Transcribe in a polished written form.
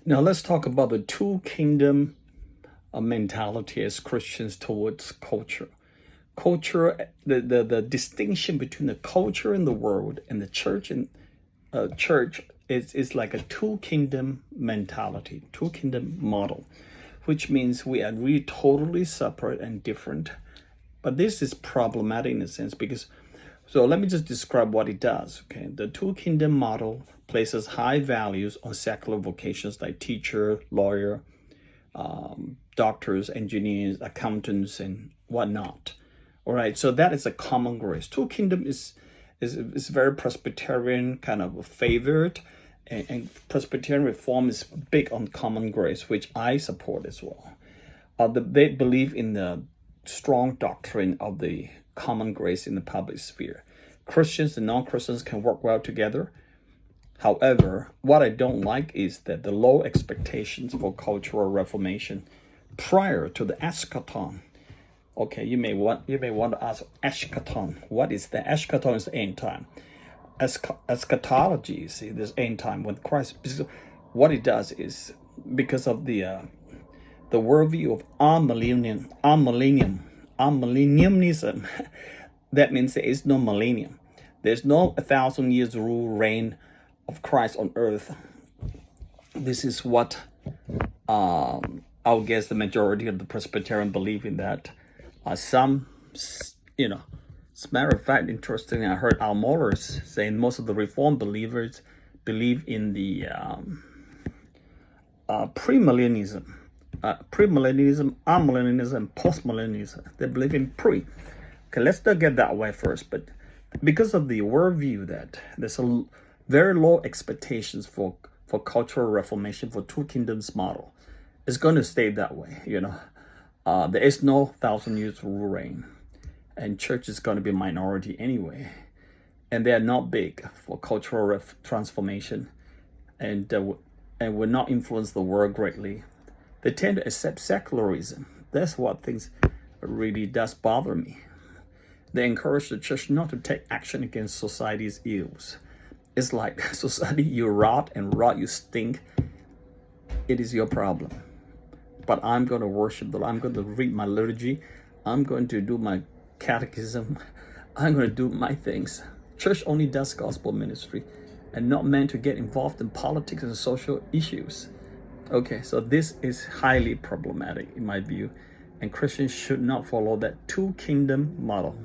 Now let's talk about the two kingdom mentality as Christians towards culture. Culture, the distinction between the culture in the world and the church and church is like a two kingdom mentality, two kingdom model, which means we are really totally separate and different. But this is problematic in a sense because, so let me just describe what it does. Okay, the two kingdom model places high values on secular vocations like teacher, lawyer, doctors, engineers, accountants, and whatnot. All right, so that is a common grace. Two kingdom is very Presbyterian kind of favored, and Presbyterian reform is big on common grace, which I support as well. They believe in the strong doctrine of the common grace in the public sphere. Christians and non-Christians can work well together. However, what I don't like is that the low expectations for cultural reformation prior to the eschaton. Okay, you may want to ask eschaton. What is the eschaton? Is the end time. Eschatology, you see, this end time when Christ. What it does is because of the worldview of amillennialism. That means there is no millennium. There's no 1,000 years rule reign of Christ on earth. This is what I'll guess the majority of the Presbyterian believe in that. Some, as a matter of fact, interesting, I heard Al Mohler saying most of the Reformed believers believe in the premillennialism, amillennialism, postmillennialism. They believe in pre. Okay, let's not get that way first, but because of the worldview that there's a very low expectations for cultural reformation, for two kingdoms model, it's going to stay that way. There is no 1,000 years rule reign, and church is going to be a minority anyway, and they are not big for cultural transformation, and will not influence the world greatly. They tend to accept secularism. That's what things really does bother me. They encourage the church not to take action against society's ills. It's like, society, you rot, you stink. It is your problem. But I'm going to worship the Lord. I'm going to read my liturgy. I'm going to do my catechism. I'm going to do my things. Church only does gospel ministry and not meant to get involved in politics and social issues. Okay, so this is highly problematic in my view, and Christians should not follow that two kingdom model.